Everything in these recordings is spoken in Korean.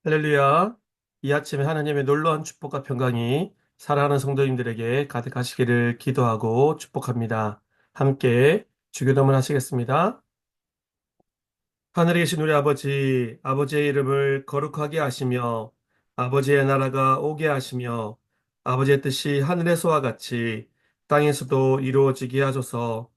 할렐루야. 이 아침에 하나님의 놀라운 축복과 평강이 사랑하는 성도님들에게 가득하시기를 기도하고 축복합니다. 함께 주기도문 하시겠습니다. 하늘에 계신 우리 아버지, 아버지의 이름을 거룩하게 하시며 아버지의 나라가 오게 하시며 아버지의 뜻이 하늘에서와 같이 땅에서도 이루어지게 하소서.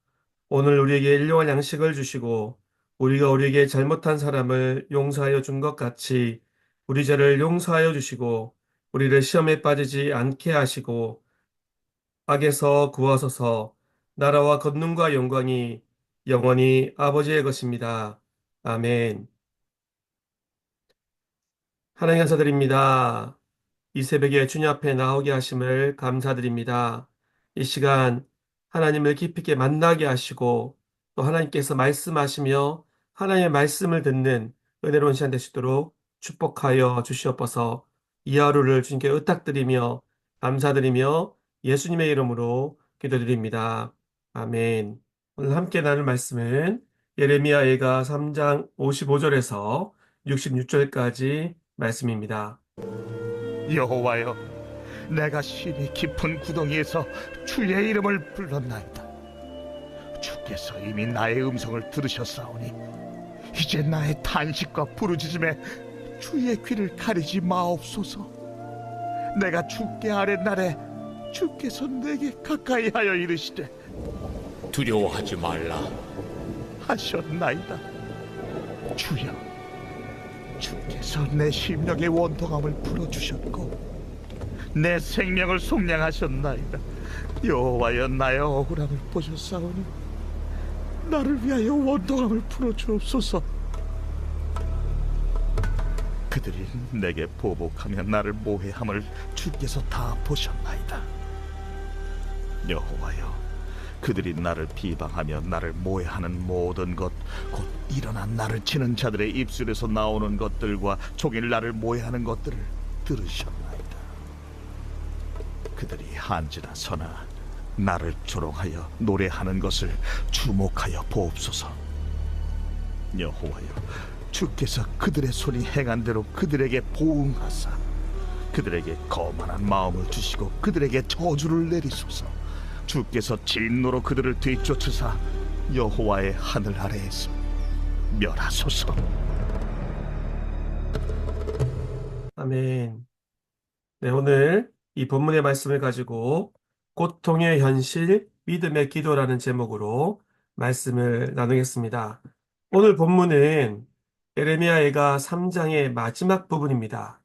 오늘 우리에게 일용할 양식을 주시고 우리가 우리에게 잘못한 사람을 용서하여 준 것 같이 우리 죄를 용서하여 주시고 우리를 시험에 빠지지 않게 하시고 악에서 구하소서. 나라와 권능과 영광이 영원히 아버지의 것입니다. 아멘. 하나님 감사드립니다. 이 새벽에 주님 앞에 나오게 하심을 감사드립니다. 이 시간 하나님을 깊이 있게 만나게 하시고 또 하나님께서 말씀하시며 하나님의 말씀을 듣는 은혜로운 시간 되시도록 축복하여 주시옵소서. 이 하루를 주님께 의탁드리며 감사드리며 예수님의 이름으로 기도드립니다. 아멘. 오늘 함께 나눌 말씀은 예레미야 예가 3장 55절에서 66절까지 말씀입니다. 여호와여, 내가 심히 깊은 구덩이에서 주의 이름을 불렀나이다. 주께서 이미 나의 음성을 들으셨사오니 이제 나의 탄식과 부르짖음에 주의 귀를 가리지 마옵소서. 내가 주께 아뢰날에 주께서 내게 가까이 하여 이르시되 두려워하지 말라. 하셨나이다. 주여, 주께서 내 심령의 원통함을 풀어주셨고 내 생명을 속량하셨나이다. 여호와여, 나의 억울함을 보셨사오니 나를 위하여 원통함을 풀어주옵소서. 그들이 내게 보복하며 나를 모해함을 주께서 다 보셨나이다. 여호와여, 그들이 나를 비방하며 나를 모해하는 모든 것, 곧 일어난 나를 치는 자들의 입술에서 나오는 것들과 종일 나를 모해하는 것들을 들으셨나이다. 그들이 한지나 서나 나를 조롱하여 노래하는 것을 주목하여 보옵소서. 여호와여, 주께서 그들의 손이 행한 대로 그들에게 보응하사 그들에게 거만한 마음을 주시고 그들에게 저주를 내리소서. 주께서 진노로 그들을 뒤쫓으사 여호와의 하늘 아래에서 멸하소서. 아멘. 네, 오늘 이 본문의 말씀을 가지고 고통의 현실, 믿음의 기도라는 제목으로 말씀을 나누겠습니다. 오늘 본문은 예레미야가 3장의 마지막 부분입니다.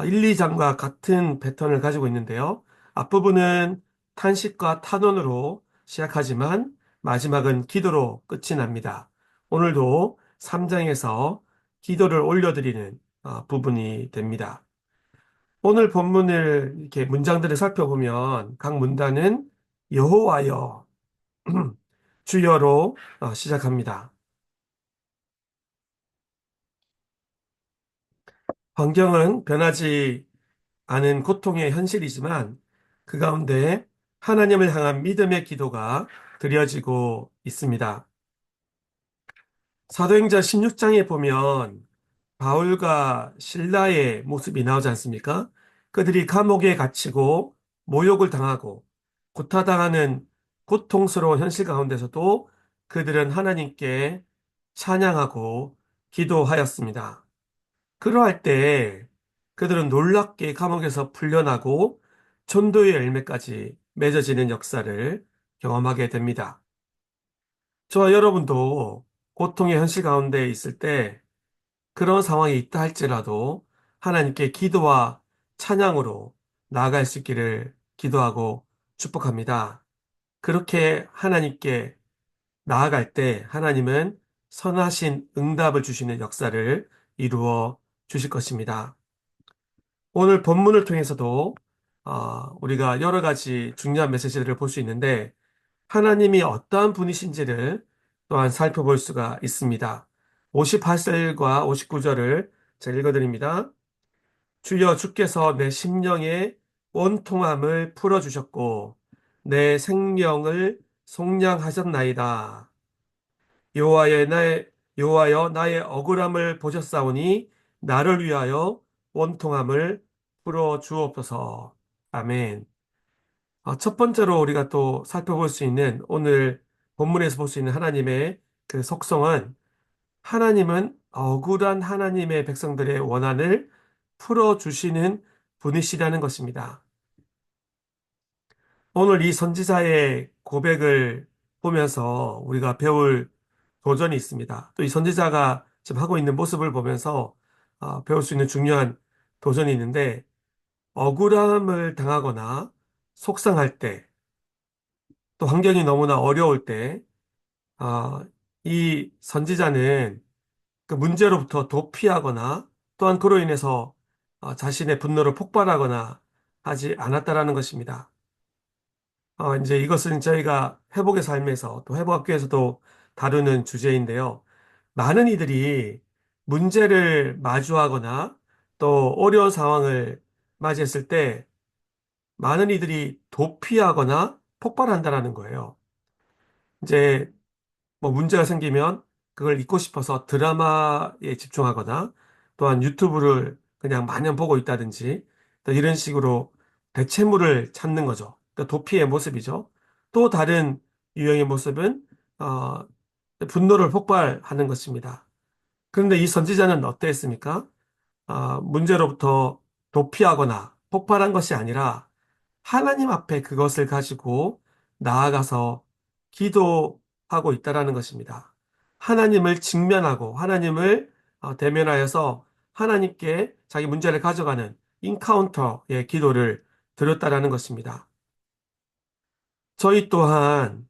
1, 2장과 같은 패턴을 가지고 있는데요. 앞부분은 탄식과 탄원으로 시작하지만 마지막은 기도로 끝이 납니다. 오늘도 3장에서 기도를 올려드리는 부분이 됩니다. 오늘 본문을 이렇게 문장들을 살펴보면 각 문단은 여호와여, 주여로 시작합니다. 환경은 변하지 않은 고통의 현실이지만 그 가운데 하나님을 향한 믿음의 기도가 드려지고 있습니다. 사도행전 16장에 보면 바울과 실라의 모습이 나오지 않습니까? 그들이 감옥에 갇히고 모욕을 당하고 고타당하는 고통스러운 현실 가운데서도 그들은 하나님께 찬양하고 기도하였습니다. 그러할 때 그들은 놀랍게 감옥에서 풀려나고 전도의 열매까지 맺어지는 역사를 경험하게 됩니다. 저와 여러분도 고통의 현실 가운데 있을 때 그런 상황이 있다 할지라도 하나님께 기도와 찬양으로 나아갈 수 있기를 기도하고 축복합니다. 그렇게 하나님께 나아갈 때 하나님은 선하신 응답을 주시는 역사를 이루어 주실 것입니다. 오늘 본문을 통해서도 우리가 여러 가지 중요한 메시지들을 볼 수 있는데 하나님이 어떠한 분이신지를 또한 살펴볼 수가 있습니다. 58절과 59절을 제가 읽어드립니다. 주여, 주께서 내 심령의 원통함을 풀어주셨고 내 생명을 속량하셨나이다. 여호와여 나의 억울함을 보셨사오니 나를 위하여 원통함을 풀어 주옵소서. 아멘. 첫 번째로 우리가 또 살펴볼 수 있는 오늘 본문에서 볼 수 있는 하나님의 그 속성은 하나님은 억울한 하나님의 백성들의 원한을 풀어주시는 분이시라는 것입니다. 오늘 이 선지자의 고백을 보면서 우리가 배울 도전이 있습니다. 또 이 선지자가 지금 하고 있는 모습을 보면서 배울 수 있는 중요한 도전이 있는데 억울함을 당하거나 속상할 때, 또 환경이 너무나 어려울 때, 아, 이 선지자는 그 문제로부터 도피하거나 또한 그로 인해서 자신의 분노를 폭발하거나 하지 않았다라는 것입니다. 이제 이것은 저희가 회복의 삶에서 또 회복학교에서도 다루는 주제인데요. 많은 이들이 문제를 마주하거나 또 어려운 상황을 맞이했을 때 많은 이들이 도피하거나 폭발한다라는 거예요. 이제 뭐 문제가 생기면 그걸 잊고 싶어서 드라마에 집중하거나 또한 유튜브를 그냥 마냥 보고 있다든지 또 이런 식으로 대체물을 찾는 거죠. 그 도피의 모습이죠. 또 다른 유형의 모습은 어, 분노를 폭발하는 것입니다. 그런데 이 선지자는 어땠습니까? 문제로부터 도피하거나 폭발한 것이 아니라 하나님 앞에 그것을 가지고 나아가서 기도하고 있다라는 것입니다. 하나님을 직면하고 하나님을 대면하여서 하나님께 자기 문제를 가져가는 인카운터의 기도를 드렸다라는 것입니다. 저희 또한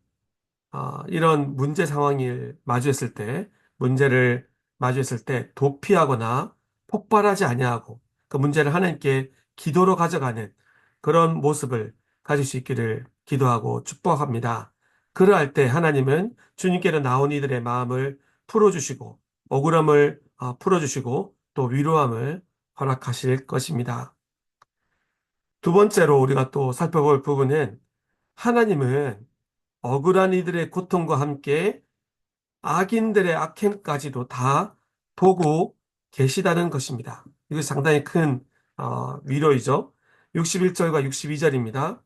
이런 문제 상황을 마주했을 때, 문제를 마주했을 때 도피하거나 폭발하지 아니하고 그 문제를 하나님께 기도로 가져가는 그런 모습을 가질 수 있기를 기도하고 축복합니다. 그러할 때 하나님은 주님께로 나온 이들의 마음을 풀어주시고 억울함을 풀어주시고 또 위로함을 허락하실 것입니다. 두 번째로 우리가 또 살펴볼 부분은 하나님은 억울한 이들의 고통과 함께 악인들의 악행까지도 다 보고 계시다는 것입니다. 이거 상당히 큰 위로이죠. 61절과 62절입니다.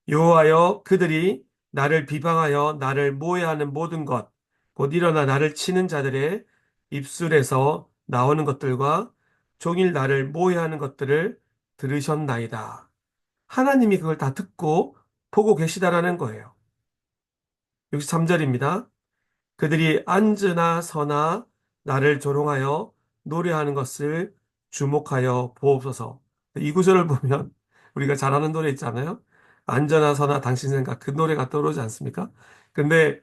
여호와여 그들이 나를 비방하여 나를 모해하는 모든 것, 곧 일어나 나를 치는 자들의 입술에서 나오는 것들과 종일 나를 모해하는 것들을 들으셨나이다. 하나님이 그걸 다 듣고 보고 계시다라는 거예요. 63절입니다. 그들이 앉으나 서나 나를 조롱하여 노래하는 것을 주목하여 보옵소서. 이 구절을 보면 우리가 잘 아는 노래 있잖아요. 앉으나 서나 당신 생각 그 노래가 떠오르지 않습니까? 근데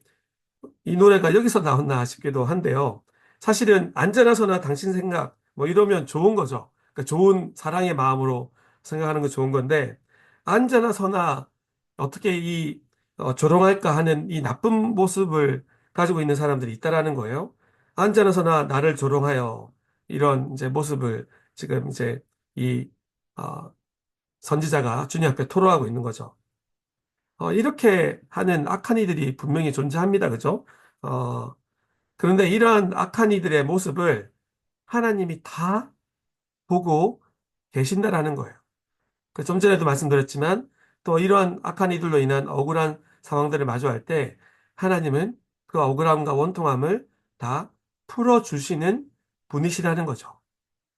이 노래가 여기서 나왔나 싶기도 한데요. 사실은 안전하서나 당신 생각 뭐 이러면 좋은 거죠. 그러니까 좋은 사랑의 마음으로 생각하는 거 좋은 건데 안전하서나 어떻게 이 조롱할까 하는 이 나쁜 모습을 가지고 있는 사람들이 있다라는 거예요. 안전하서나 나를 조롱하여 이런 이제 모습을 지금 이제 이 어, 선지자가 주님 앞에 토로하고 있는 거죠. 이렇게 하는 악한 이들이 분명히 존재합니다. 그죠? 어, 그런데 이러한 악한 이들의 모습을 하나님이 다 보고 계신다라는 거예요. 좀 전에도 말씀드렸지만 또 이러한 악한 이들로 인한 억울한 상황들을 마주할 때 하나님은 그 억울함과 원통함을 다 풀어주시는 분이시라는 거죠.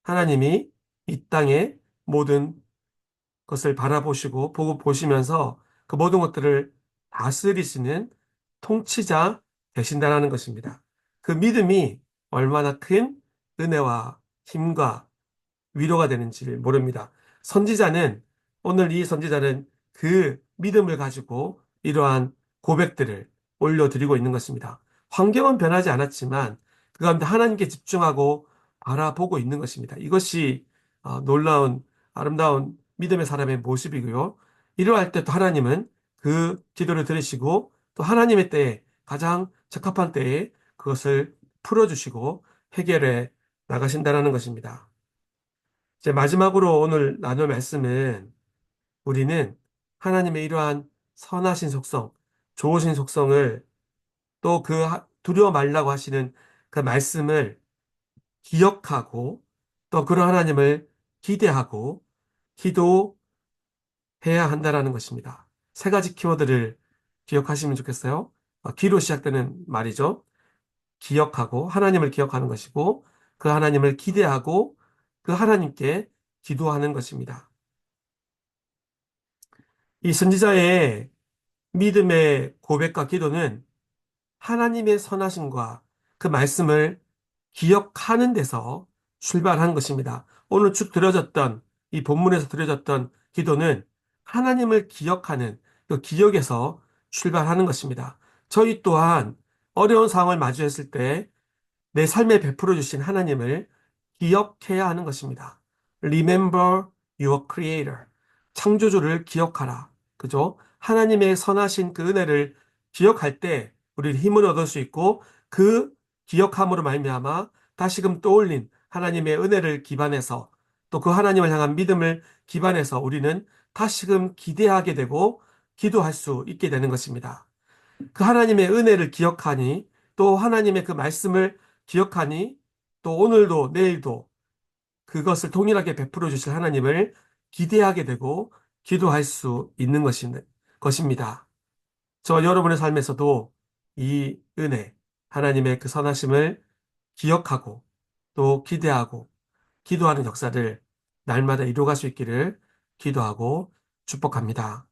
하나님이 이 땅의 모든 것을 바라보시고 보고 보시면서 그 모든 것들을 다스리시는 통치자 되신다라는 것입니다. 그 믿음이 얼마나 큰 은혜와 힘과 위로가 되는지를 모릅니다. 선지자는 오늘 이 선지자는 그 믿음을 가지고 이러한 고백들을 올려드리고 있는 것입니다. 환경은 변하지 않았지만 그 가운데 하나님께 집중하고 바라보고 있는 것입니다. 이것이 놀라운 아름다운 믿음의 사람의 모습이고요. 이러할 때 또 하나님은 그 기도를 들으시고 또 하나님의 때에 가장 적합한 때에 그것을 풀어주시고 해결해 나가신다는 것입니다. 이제 마지막으로 오늘 나눌 말씀은 우리는 하나님의 이러한 선하신 속성, 좋으신 속성을 또 그 두려워 말라고 하시는 그 말씀을 기억하고 또 그런 하나님을 기대하고 기도해야 한다라는 것입니다. 세 가지 키워드를 기억하시면 좋겠어요. 기로 시작되는 말이죠. 기억하고 하나님을 기억하는 것이고 그 하나님을 기대하고 그 하나님께 기도하는 것입니다. 이 선지자의 믿음의 고백과 기도는 하나님의 선하심과 그 말씀을 기억하는 데서 출발한 것입니다. 오늘 쭉 들어졌던 이 본문에서 들어졌던 기도는 하나님을 기억하는 그 기억에서 출발하는 것입니다. 저희 또한 어려운 상황을 마주했을 때 내 삶에 베풀어 주신 하나님을 기억해야 하는 것입니다. Remember your creator. 창조주를 기억하라. 그죠? 하나님의 선하신 그 은혜를 기억할 때 우리는 힘을 얻을 수 있고 그 기억함으로 말미암아 다시금 떠올린 하나님의 은혜를 기반해서 또 그 하나님을 향한 믿음을 기반해서 우리는 다시금 기대하게 되고 기도할 수 있게 되는 것입니다. 그 하나님의 은혜를 기억하니 또 하나님의 그 말씀을 기억하니 또 오늘도 내일도 그것을 동일하게 베풀어 주실 하나님을 기대하게 되고 기도할 수 있는 것입니다. 저 여러분의 삶에서도 이 은혜, 하나님의 그 선하심을 기억하고 또 기대하고 기도하는 역사를 날마다 이루어갈 수 있기를 기도하고 축복합니다.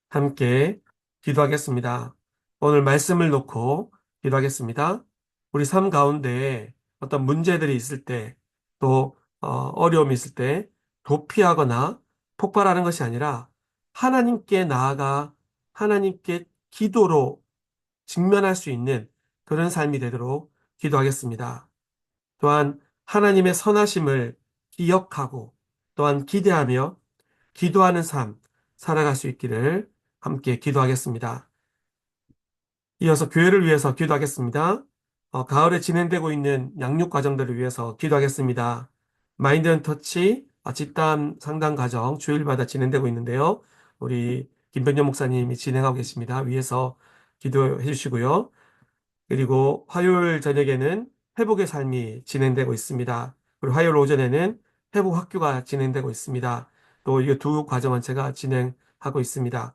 함께 기도하겠습니다. 오늘 말씀을 놓고 기도하겠습니다. 우리 삶 가운데 어떤 문제들이 있을 때, 또 어려움이 있을 때 도피하거나 폭발하는 것이 아니라 하나님께 나아가 하나님께 기도로 직면할 수 있는 그런 삶이 되도록 기도하겠습니다. 또한 하나님의 선하심을 기억하고 또한 기대하며 기도하는 삶 살아갈 수 있기를 함께 기도하겠습니다. 이어서 교회를 위해서 기도하겠습니다. 가을에 진행되고 있는 양육 과정들을 위해서 기도하겠습니다. 마인드 앤 터치 집단 상담 과정 주일마다 진행되고 있는데요. 우리 김병년 목사님이 진행하고 계십니다. 위에서 기도해 주시고요. 그리고 화요일 저녁에는 회복의 삶이 진행되고 있습니다. 그리고 화요일 오전에는 회복 학교가 진행되고 있습니다. 또 이 두 과정은 제가 진행하고 있습니다.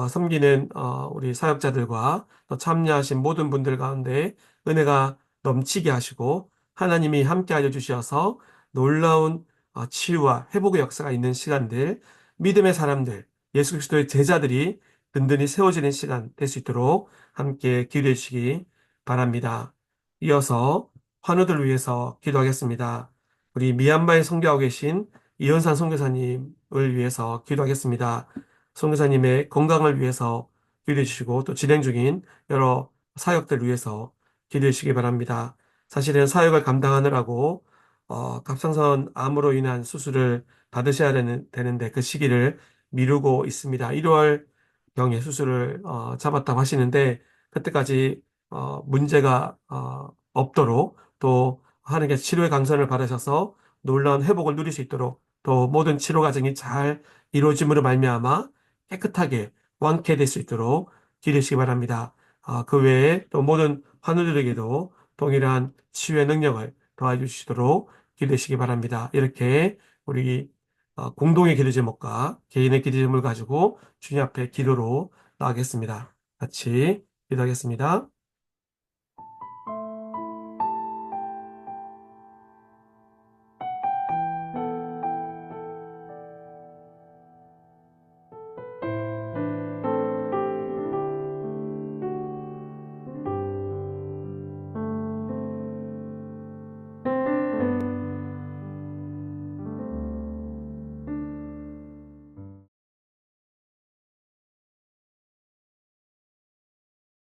섬기는 우리 사역자들과 또 참여하신 모든 분들 가운데 은혜가 넘치게 하시고 하나님이 함께 알려주셔서 놀라운 치유와 회복의 역사가 있는 시간들, 믿음의 사람들, 예수 그리스도의 제자들이 든든히 세워지는 시간 될 수 있도록 함께 기도해 주시기 바랍니다. 이어서 환우들을 위해서 기도하겠습니다. 우리 미얀마에 선교하고 계신 이현산 선교사님을 위해서 기도하겠습니다. 선교사님의 건강을 위해서 기도해 주시고 또 진행 중인 여러 사역들을 위해서 기도해 주시기 바랍니다. 사실은 사역을 감당하느라고 갑상선 암으로 인한 수술을 받으셔야 되는데 그 시기를 미루고 있습니다. 1월 경에 수술을 잡았다고 하시는데 그때까지 문제가 없도록 또 하나님께 치료의 강선을 받으셔서 놀라운 회복을 누릴 수 있도록 또 모든 치료 과정이 잘 이루어짐으로 말미암아 깨끗하게 완쾌될 수 있도록 기도해 주시기 바랍니다. 그 외에 또 모든 환우들에게도 동일한 치유의 능력을 더해주시도록 기도해 주시기 바랍니다. 이렇게 우리 공동의 기도 제목과 개인의 기도 제목을 가지고 주님 앞에 기도로 나가겠습니다. 같이 기도하겠습니다.